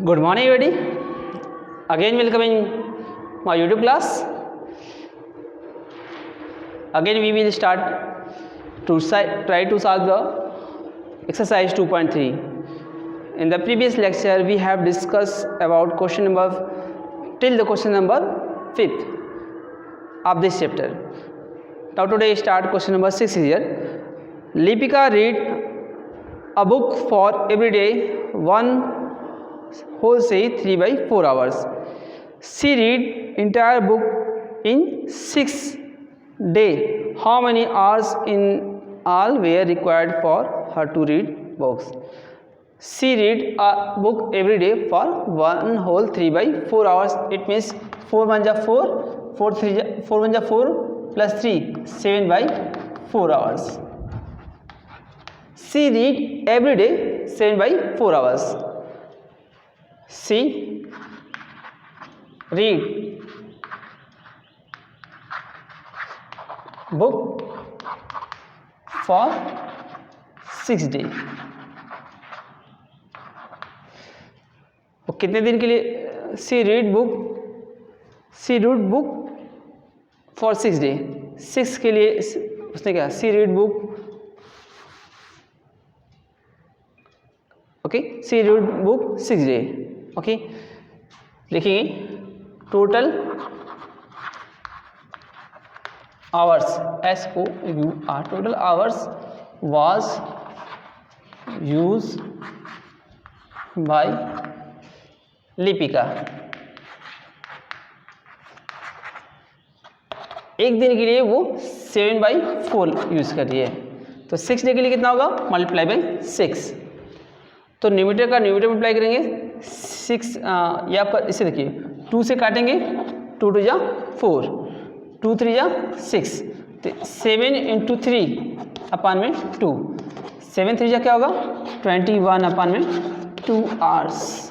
Good morning everybody. Again welcome in my YouTube class. Again we will start to try to solve the exercise 2.3. In the previous lecture we have discussed about question number till the question number 5th of this chapter. Now today start question number 6 here. Lipika read a book for every day one whole say 3 by 4 hours. She read entire book in 6 days. How many hours in all were required for her to read books? She read a book every day for one whole 3 by 4 hours. It means 4 1 ja 4, 4 1 ja 4 plus 3 7 by 4 hours. She read every day 7 by 4 hours. She read book for 6 days. वो कितने दिन के लिए? She read book for 6 days. 6 के लिए उसने क्या? She read book. Okay, she read book 6 days. Okay, लिखेंगे total hours SOUR total hours was use by Lipika. एक दिन के लिए वो 7 by 4 यूज कर रही है, तो 6 डे के लिए कितना होगा? Multiply by 6. तो न्यूमरेटर का न्यूमरेटर मल्टीप्लाई करेंगे 6. ये आपका इसे देखिए 2 से काटेंगे, 2 2 जा 4, 2 3 जा 6, तो 7 इंटू 3 अपान में 2, 7 3 जा क्या होगा? 21 अपान में 2 आवर्स.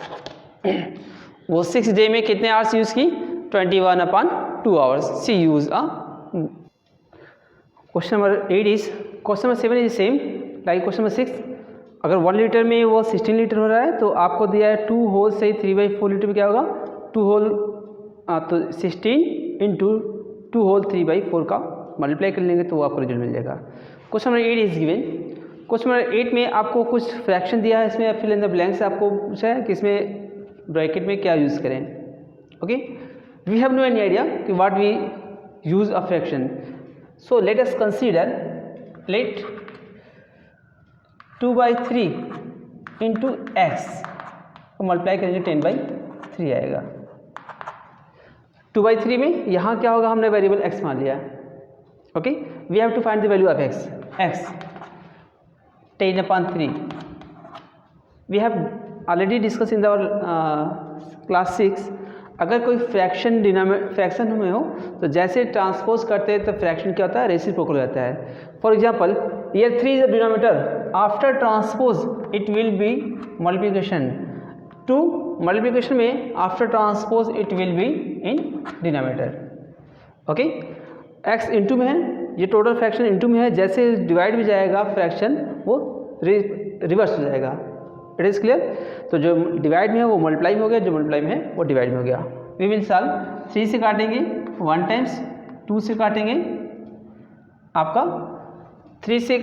वो 6 डे में कितने आवर्स यूज़ की? 21 upon 2 hours. See use a. Question number 8 is question number 7 is same like question number 6. अगर 1 लीटर में वो 16 लीटर हो रहा है तो आपको दिया है 2 होल से 3 by 4 लीटर में क्या होगा? 2 होल तो 16 इंटू 2 होल 3 by 4 का मल्टीप्लाई कर लेंगे तो वो आपको रिजल्ट मिल जाएगा. Question number 8 is given. Question number 8 में आपको कुछ फ्रैक्शन दिया है, इसमें फिल इन द ब्लैंक्स आपको पूछा है कि इसमें ब्रैकेट में क्या यूज़ करें. Okay, we have no any idea कि what we use a fraction. So let us consider let 2 by 3 into x को मल्टीप्लाई करेंगे 10 by 3 आएगा. 2 by 3 में यहाँ क्या होगा? हमने वेरिएबल x मान लिया. Okay, we have to find the value of x 10 upon 3. We have already discuss in our class 6. अगर कोई फ्रैक्शन में हो तो जैसे ट्रांसपोज करते हैं तो फ्रैक्शन क्या होता है? रेसिप्रोकल हो जाता है. For example here 3 is the denominator. After transpose it will be multiplication. 2 multiplication में after transpose it will be in denominator. Okay, x into में है, ये टोटल फ्रैक्शन इंटू में है, जैसे डिवाइड भी जाएगा फ्रैक्शन वो रिवर्स हो जाएगा. It is clear. तो जो डिवाइड में है वो मल्टीप्लाई में हो गया, जो मल्टीप्लाई में है वो डिवाइड में हो गया. We will solve. 3 से काटेंगे 1 टाइम्स, 2 से काटेंगे आपका 3 से,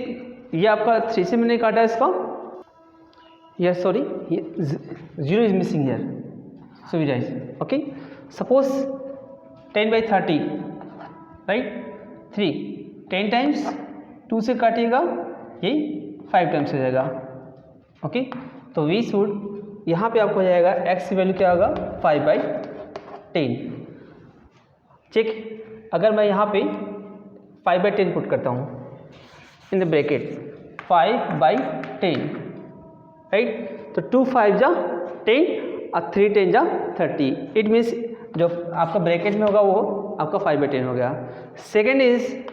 ये आपका 3 से मैंने काटा है इसका. ये सॉरी ये 0 is missing here, so we write. Okay, suppose 10 by 30 right. 3 10 times, 2 से काटिएगा ये 5 टाइम्स हो जाएगा. ओके, तो वी शुड यहाँ पे आपको हो जाएगा x की वैल्यू क्या होगा? 5 by 10. चेक, अगर मैं यहाँ पे 5 by 10 पुट करता हूँ in the bracket 5 by 10 right, तो 2 5 जा 10 और 3 10 जा 30. इट मीन्स जो आपका ब्रैकेट में होगा वो आपका 5 by 10 हो गया. Second is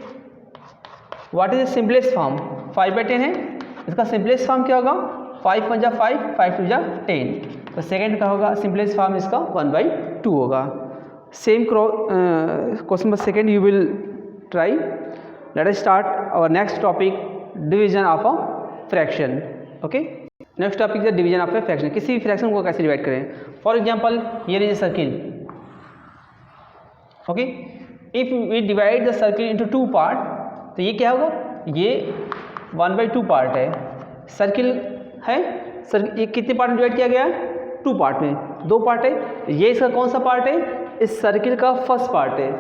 what is the simplest form? 5 by 10 है, इसका सिंपलेस्ट फॉर्म क्या होगा? 5 1 जा 5, 5 2 जा 10. तो सेकेंड का होगा सिंपलेस्ट फॉर्म इसका 1 by 2 होगा. Same question number second you will try. Let us start our next topic, division of a fraction. Okay. Next topic है डिवीजन ऑफ ए फ्रैक्शन, किसी भी फ्रैक्शन को कैसे डिवाइड करें। For example here is a circle, okay, if we divide the circle into 2 part, तो ये क्या होगा, ये 1/2 पार्ट है। सर्किल है, ये कितने पार्ट में डिवाइड किया गया है, 2 पार्ट में, 2 पार्ट है। ये इसका कौन सा पार्ट है, इस सर्किल का फर्स्ट पार्ट है,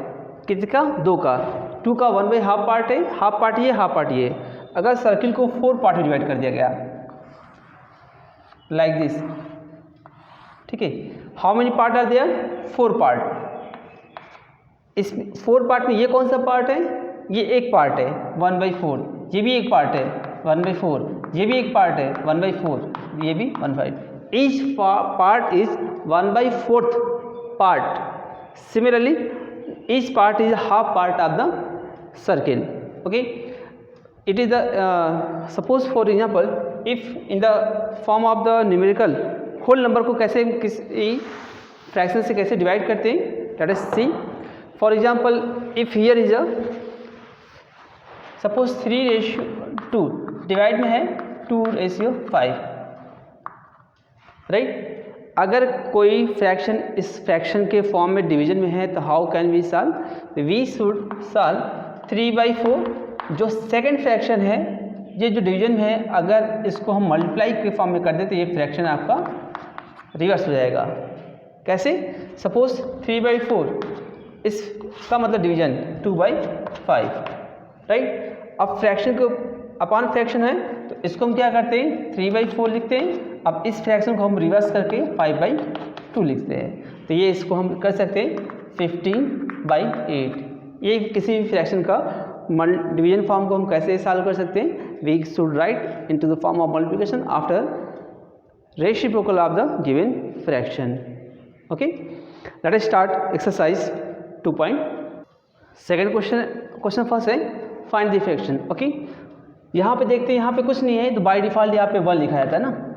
किसका, 2 का, 2 का 1/2 पार्ट है, हाफ पार्ट ये, हाफ पार्ट ये। अगर सर्किल को 4 पार्ट में डिवाइड कर दिया गया लाइक दिस, ठीक है, how many part are there, 4 part. इस 4 पार्ट में ये कौन सा पार्ट है, ये एक पार्ट है 1/4, ये भी एक पार्ट है 1/4, ये भी एक पार्ट है 1/4, ये भी 1/5, each part is 1/4 part. Similarly each part is half part of the circle, okay. It is the suppose for example if in the form of the numerical whole number को कैसे किसी फ्रैक्शन से कैसे divide करते हैं, that is see for example if here is a suppose 3:2, divide में है 2:5, right. अगर कोई फ्रैक्शन इस फ्रैक्शन के फॉर्म में डिवीजन में है तो how can we solve, we should solve 3/4, जो सेकंड फ्रैक्शन है ये जो डिवीजन में है, अगर इसको हम मल्टीप्लाई के फॉर्म में कर दें तो ये फ्रैक्शन आपका रिवर्स हो जाएगा। कैसे, सपोज 3/4 इसका मतलब डिवीजन 2/5, राइट। अब फ्रैक्शन को अपॉन फ्रैक्शन है तो इसको हम क्या करते हैं, 3/4 लिखते हैं। अब इस फ्रैक्शन को हम रिवर्स करके 5/2 लिखते हैं, तो ये इसको हम कर सकते हैं 15/8। ये किसी भी फ्रैक्शन का डिवीजन फॉर्म को हम कैसे सॉल्व कर सकते हैं, we should write into the form of multiplication after reciprocal of the given fraction, okay. Let us start exercise 2. Second question first है फाइंड द फ्रैक्शन, ओके। यहाँ पे देखते हैं, यहाँ पे कुछ नहीं है तो बाय डिफ़ॉल्ट यहाँ पे 1 लिखा जाता है ना,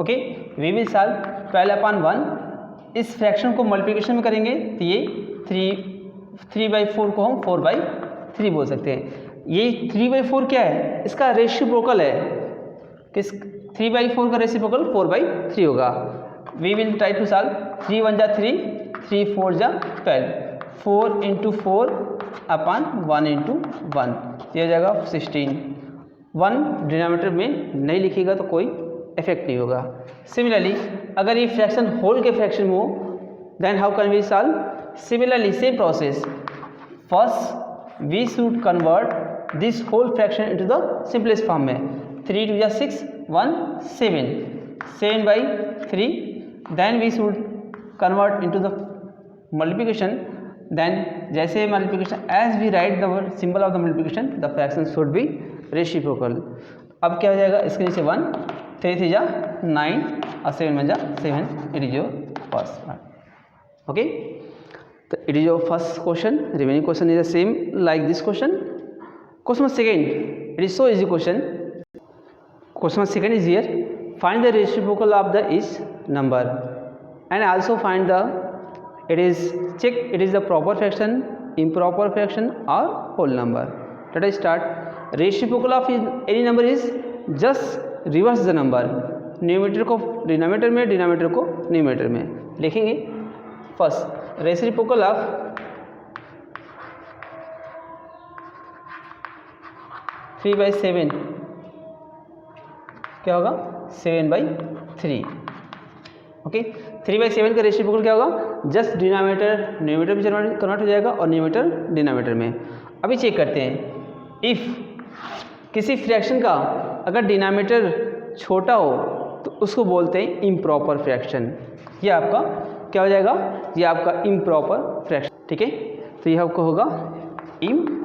ओके। वी विल सॉल्व 12/1, इस फ्रैक्शन को मल्टीप्लिकेशन में करेंगे तो ये 3/4 को हम 4/3 बोल सकते हैं। ये 3/4 क्या है, इसका रेसिप्रोकल है, किस 3/4 का रेसिप्रोकल 4/3 होगा। We will try to solve 3 1 जा 3, 3 4 जा 12, 4 × 4 अपॉन 1 × 1, ये हो जाएगा 16। 1 डिनोमिनेटर में नहीं लिखेगा तो कोई इफेक्ट नहीं होगा। सिमिलरली अगर ये फ्रैक्शन होल के फ्रैक्शन में हो then how can we solve, similarly same process, first we should convert this whole fraction into the simplest form में, 3 2 6 1 7, 7/3, then we should convert into the multiplication, then जैसे multiplication as we write the symbol of the multiplication the fraction should be reciprocal. अब क्या हो जाएगा, इसके नीचे 1, 3 3 जा 9 और 7 1 जा 7, it is your first part, okay. तो it is your first question, remaining question is the same like this question. Question second, it is so easy question. Question second is here, find the reciprocal of the each number and also find the, it is check it is the proper fraction, improper fraction or whole number. Let us start. Reciprocal of any number is just reverse the number. Numerator को denominator में, denominator को numerator में लिखेंगे। First reciprocal of 3/7 क्या होगा, 7/3, okay. 3/7 का reciprocal क्या होगा, जस्ट डिनोमिनेटर न्यूमरेटर में कन्वर्ट हो जाएगा और न्यूमरेटर डिनोमिनेटर में। अभी चेक करते हैं, इफ़ किसी फ्रैक्शन का अगर डिनोमिनेटर छोटा हो तो उसको बोलते हैं इम्प्रॉपर फ्रैक्शन। ये आपका क्या हो जाएगा, ये आपका इम्प्रॉपर फ्रैक्शन, ठीक है। तो ये आपको होगा improper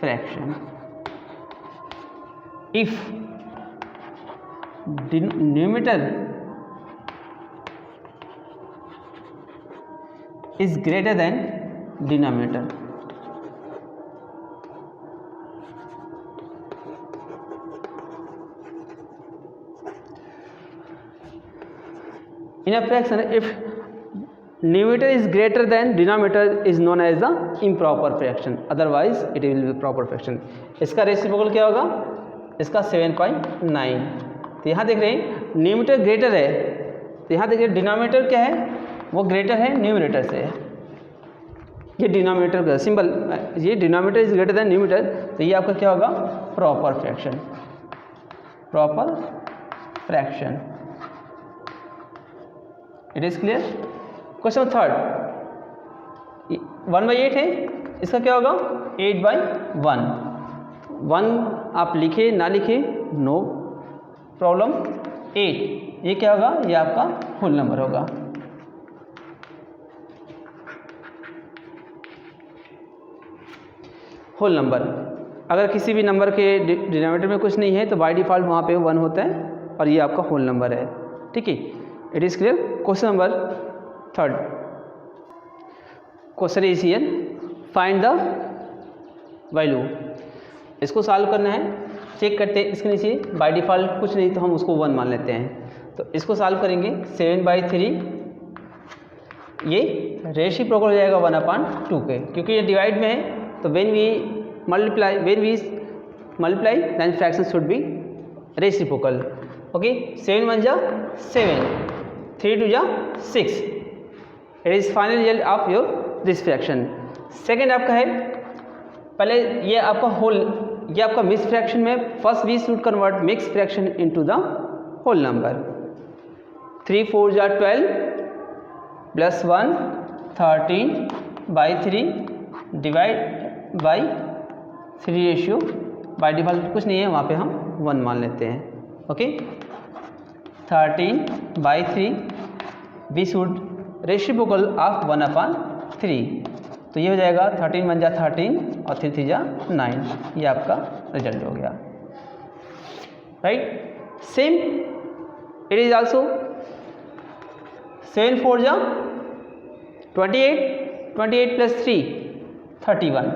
fraction if numerator is greater than denominator. In a fraction, if numerator is greater than denominator is known as the improper fraction, otherwise it will be proper fraction. इसका reciprocal क्या होगा, इसका 7.9। तो यहाँ देख रहे हैं न्यूमरेटर ग्रेटर है, तो यहाँ देखिए डिनोमिनेटर क्या है, वो ग्रेटर है न्यूमरेटर से। ये डिनोमिनेटर का सिंबल, ये denominator is greater than numerator, तो ये आपका क्या होगा, proper fraction, proper fraction. It is clear. Question third, 1/8 है, इसका क्या होगा 8/1। 1 आप लिखे ना लिखे नो प्रॉब्लम। 8 ये क्या होगा, ये आपका होल नंबर होगा। होल नंबर, अगर किसी भी नंबर के डिनोमिनेटर में कुछ नहीं है तो बाय डिफ़ॉल्ट वहाँ पे 1 होता है और ये आपका होल नंबर है। ठीक है, it is clear. Question number third, question is here, find the value. इसको सॉल्व करना है, चेक करते हैं इसके नीचे बाय डिफ़ॉल्ट कुछ नहीं तो हम उसको 1 मान लेते हैं। तो इसको सॉल्व करेंगे 7/3, ये रेसिप्रोकल हो जाएगा 1/2 के, क्योंकि ये डिवाइड में है। तो when we multiply then fraction should be reciprocal. Okay, 7 1 जा 7, 3 2 जा 6। It is final result of your this fraction. Second आपका है, पहले ये आपका होल, ये आपका मिक्स फ्रैक्शन में first we should convert mix fraction into the whole number. 3 4 जा 12 plus 1 13/3 divide by 3 ratio. By default कुछ नहीं है, वहाँ पे हम 1 मान लेते हैं। Okay, 13/3 we should reciprocal of 1/3। तो ये हो जाएगा 13 1 जा 13 और 3 3 जा 9। ये आपका रिजल्ट हो गया। Right, same it is also 7 4 जा 28, 28 प्लस 3 31।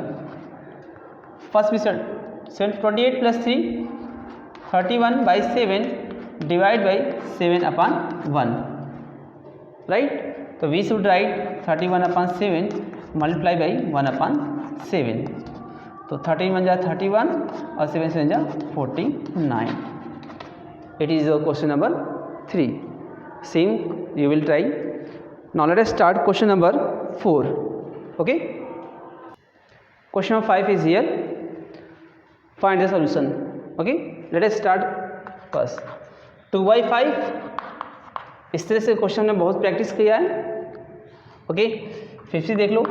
फर्स्ट भी 28 प्लस 3 31/7 डिवाइड बाई 7/1। राइट, तो we should write 31/7 multiply by 1/7। तो 13 1 जा 31 और 7 7 जा 49। It is question number 3। Same you will try. Now let us start question number 4. Okay, question number 5 is here, find the solution. Okay, let us start first 2/5। इस तरह से question में बहुत practice किया है। ओके, फिर से देख लो,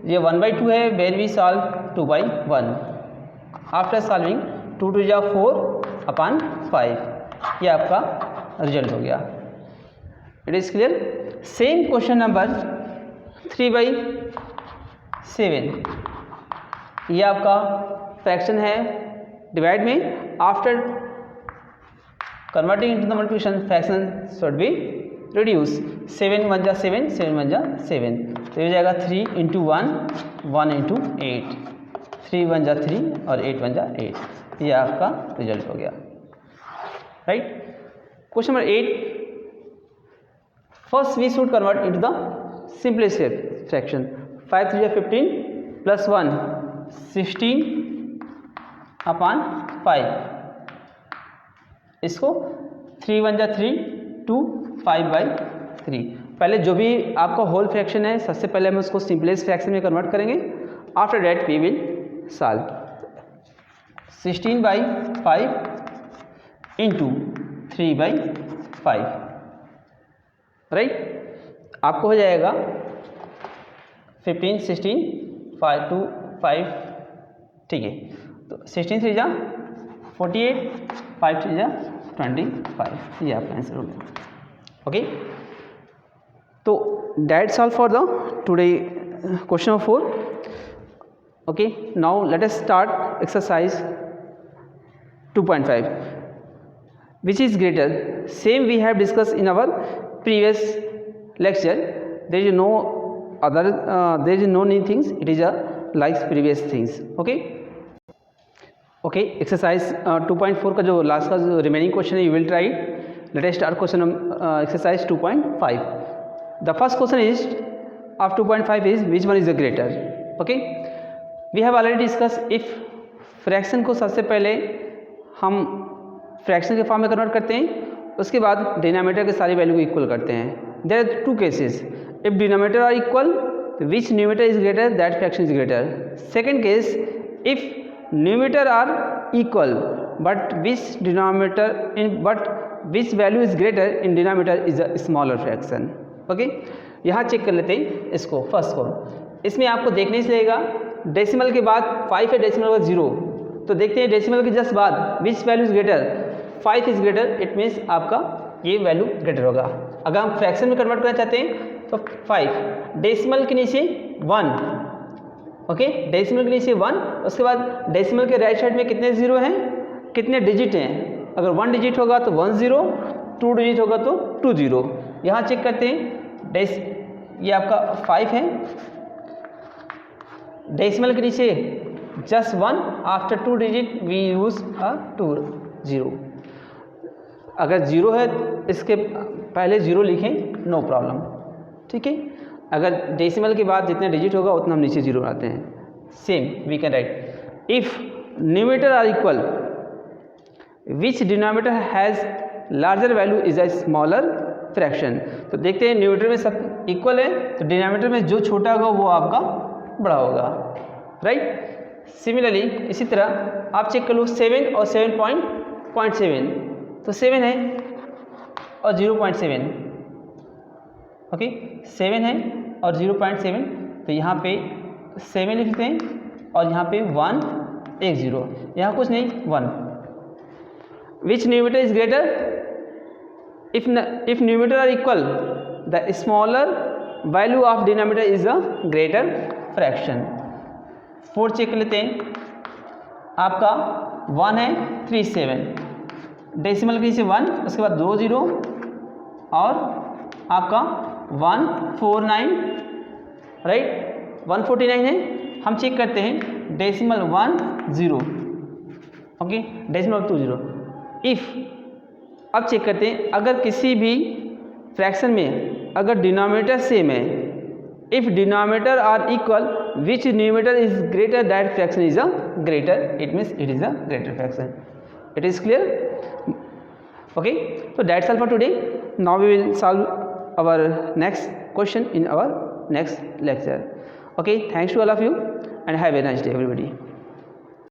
ये 1/2 है, where we solve 2/1 after solving 2 2 जा 4/5। ये आपका रिजल्ट हो गया। It is clear. Same question number 3/7, ये आपका फ्रैक्शन है डिवाइड में, after converting into the multiplication fraction should be reduce. 7 1 जा 7, 7 1 जा 7। तो ये हो जाएगा 3 × 1 1 × 8, 3 1 जा 3 और 8 1 जा 8। ये आपका रिजल्ट हो गया। Right, question number 8, first we should convert into the simplest fraction। 5 3 15 plus 1 16/5। इसको 3 1 जा 3 2 5/3। पहले जो भी आपका होल फ्रैक्शन है सबसे पहले हम उसको सिंपलेस्ट फ्रैक्शन में कन्वर्ट करेंगे। After that we will solve 16/5 into 3/5। Right, आपको हो जाएगा 15 16 5 2 5। ठीक है, तो 16 3 जा 48, 5 3 जा 25। ये आपका आंसर हो गया। ओके, तो that's all for the today question number 4। Okay, now let us start exercise 2.5, which is greater. Same we have discussed in our previous lecture. There is no other there is no new things, it is a like previous things. Okay, okay, exercise 2.4 का जो last का जो remaining question है, you will try it. Let us start question exercise 2.5. The first question is of 2.5 is which one is the greater. Okay, we have already discussed if fraction को सबसे पहले हम fraction के form में convert करते हैं, उसके बाद डिनोमिनेटर के सारी वैल्यू को इक्वल करते हैं। There are two cases, if denominator are equal which numerator is greater that fraction is greater. Second case, if numerator are equal but which value is greater in denominator is a smaller fraction. Okay, यहाँ check कर लेते हैं इसको। First को इसमें आपको देखने से लगेगा डेसिमल के बाद 5 है, डेसिमल के बाद 0, तो देखते हैं डेसिमल के जस्ट बाद विच value is greater, 5 is greater, it means आपका ये वैल्यू ग्रेटर होगा। अगर हम फ्रैक्शन में कन्वर्ट करना चाहते हैं तो 5, डेसिमल के नीचे 1, ओके, डेसिमल के नीचे 1, उसके बाद डेसिमल के राइट साइड में कितने 0 हैं, कितने डिजिट हैं। अगर 1 डिजिट होगा तो 1 0, 2 डिजिट होगा तो 2 0। यहाँ चेक करते हैं, ये आपका 5 है, डेसिमल के नीचे just 1, after 2 digit we use a 2 0। अगर 0 है इसके पहले 0 लिखें, नो प्रॉब्लम, ठीक है। अगर डेसिमल के बाद जितने डिजिट होगा उतना हम नीचे 0 बनाते हैं। Same we can write, if numerator are equal which denominator has larger value is a smaller fraction. तो देखते हैं न्यूमरेटर में सब इक्वल है तो डिनोमिनेटर में जो छोटा होगा वो आपका बड़ा होगा, राइट। सिमिलरली इसी तरह आप चेक कर लो 7 और 7.7, तो 7 है और 0.7, ओके, 7 है और 0.7, तो यहाँ पे 7 लिखते हैं और यहाँ पे 1 1 0, यहाँ कुछ नहीं 1। Which numerator is greater, if numerator are equal the smaller value of denominator is a greater fraction। 4 check लेते हैं, आपका 1 है 3 7, डेसिमल के नीचे 1, उसके बाद 2 0 और आपका 149, राइट, 149 है। हम चेक करते हैं डेसिमल 1 0, ओके, डेसिमल 2 0। इफ़ अब चेक करते हैं अगर किसी भी फ्रैक्शन में अगर डिनोमिनेटर सेम है, if denominator are equal which numerator is greater that fraction is a greater, it means it is a greater fraction. It is clear, okay. So that's all for today. Now we will solve our next question in our next lecture. Okay, thanks to all of you and have a nice day everybody.